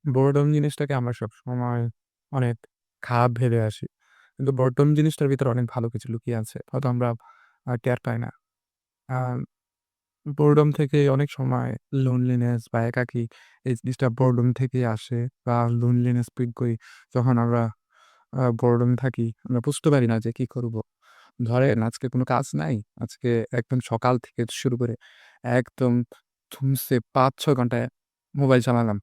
Boredom জিনিসটাকে আমরা সবসময় অনেক খারাপ ভেবে আসি। কিন্তু বোরডম জিনিসটার ভিতরে অনেক ভালো কিছু লুকিয়ে আছে। হয়তো আমরা টের পাই না। আ বোরডম থেকে অনেক সময় লোনলিনেস বা একাকী এই জিনিসটা বোরডম থেকেই আসে বা লোনলিনেস ফিল করি যখন আমরা বোরডম থাকি। আমরা বুঝতে পারি না যে কি করব। ধরেন আজকে কোনো কাজ নাই। আজকে একদম সকাল থেকে শুরু করে একদম ধুমসে ৫-৬ ঘন্টা মোবাইল চালালাম।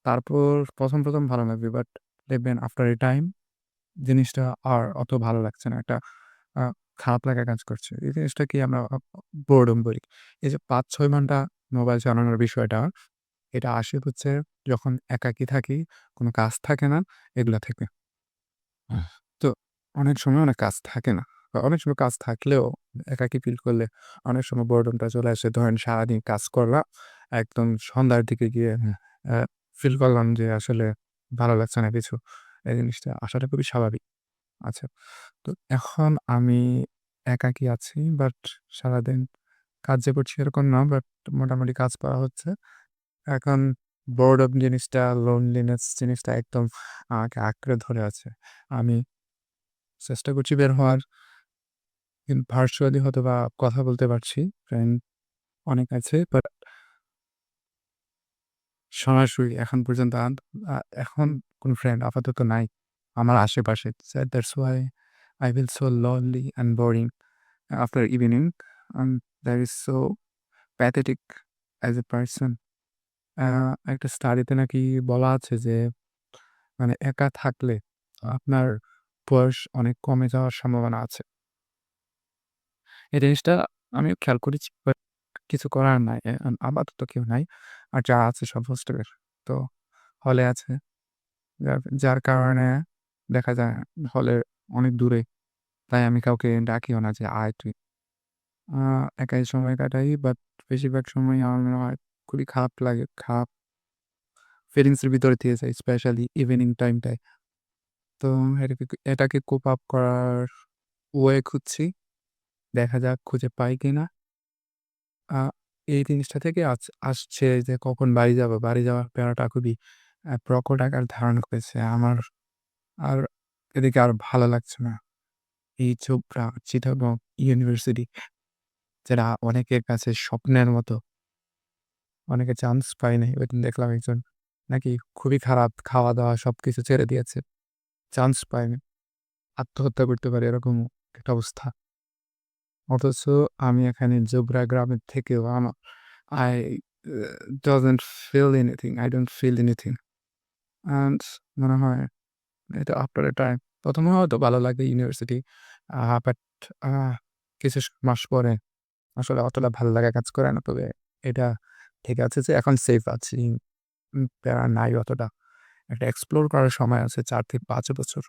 তারপর ১ম ভালো লাগবে। বাট দেখবেন আফটার এ টাইম জিনিসটা আর অত ভালো লাগছে না। একটা আ খারাপ লাগা কাজ করছে। এই জিনিসটাকে আমরা বোরডম বলি। এই যে ৫-৬ ঘন্টা মোবাইল চালানোর বিষয়টা, এটা আসে হচ্ছে যখন একাকী থাকি, কোনো কাজ থাকে না, এগুলা থেকে। তো অনেক সময় অনেক কাজ থাকে না। বা অনেক সময় কাজ থাকলেও একাকী ফিল করলে অনেক সময় বোরডমটা চলে আসে। ধরেন সারাদিন কাজ করলাম, একদম সন্ধ্যার দিকে গিয়ে অ্যা ফিল করলাম যে আসলে ভালো লাগছে না কিছু। এই জিনিসটা আসাটা খুবই স্বাভাবিক। আচ্ছা, তো এখন আমি একাকী আছি বাট সারাদিন কাজ যে করছি এরকম না, বাট মোটামুটি কাজ করা হচ্ছে। এখন বোরডম জিনিসটা, লোনলিনেস জিনিসটা একদম আমাকে আঁকড়ে ধরে আছে। আমি চেষ্টা করছি বের হওয়ার। ভার্চুয়ালি হয়তোবা কথা বলতে পারছি। ফ্রেন্ড অনেক আছে। বাট সরাসরি এখন পর্যন্ত এখন কোন ফ্রেন্ড আপাতত নাই আমার আশেপাশে। So that's why I feel so lonely and boring after evening. That is so pathetic as a person. একটা স্টাডিতে নাকি বলা আছে যে মানে একা থাকলে আপনার বয়স অনেক কমে যাওয়ার সম্ভাবনা আছে। এই জিনিসটা আমিও খেয়াল করেছি। বাট কিছু করার নাই। আপাতত কেউ নাই। আর যা আছে সব হোস্টেলের। তো হলে আছে। যার কারণে দেখা যায় হলের অনেক দূরে। তাই আমি কাউকে ডাকিও না যে, "আয় তুই।" আ একাই সময় কাটাই। বাট বেশিরভাগ সময়ই আমার মনে হয় খুবই খারাপ লাগে। খারাপ ফিলিংস এর ভিতরে দিয়ে যাই স্পেশালি ইভনিং টাইমটায়। তো এটাকে কোপ আপ করার ওয়ে খুঁজছি। দেখা যাক খুঁজে পাই কিনা। আ এই জিনিসটা থেকে আসছে যে কখন বাড়ি যাবো। বাড়ি যাওয়ার প্যারাটা খুবই প্রকট আকার ধারণ করেছে। আমার আর এদিকে আর ভালো লাগছে না। এই চোপড়া, চিটাগং ইউনিভার্সিটি যেটা অনেকের কাছে স্বপ্নের মতো। অনেকে চান্স পায় নাই। ওইদিন দেখলাম একজন নাকি খুবই খারাপ খাওয়া-দাওয়া সবকিছু ছেড়ে দিয়েছে। চান্স পায়নি। আত্মহত্যা করতে পারে এরকম একটা অবস্থা। অথচ আমি এখানে জোবরা গ্রামের থেকেও I doesn't feel anything. I don't feel anything. And মনে হয় এটা আফটার এ টাইম ১ম এ হয়তো ভালো লাগে ইউনিভার্সিটি। বাট আ কিছু মাস পরে আসলে অতটা ভালো লাগা কাজ করে না। তবে এটা ঠিক আছে যে এখন সেফ আছি। প্যারা নাই অতটা। একটা এক্সপ্লোর করার সময় আছে ৪ থেকে ৫ বছর।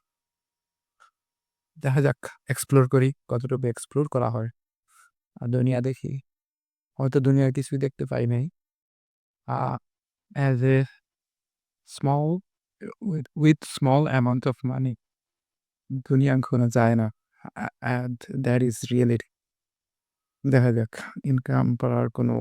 দেখা যাক এক্সপ্লোর করি, কতটুকু এক্সপ্লোর করা হয়। আর দুনিয়া দেখি। হয়তো দুনিয়ার কিছুই দেখতে পাই নাই। আ as a small with small amount of money দুনিয়া ঘোরা যায় না। And that is reality. দেখা যাক ইনকাম করার কোনো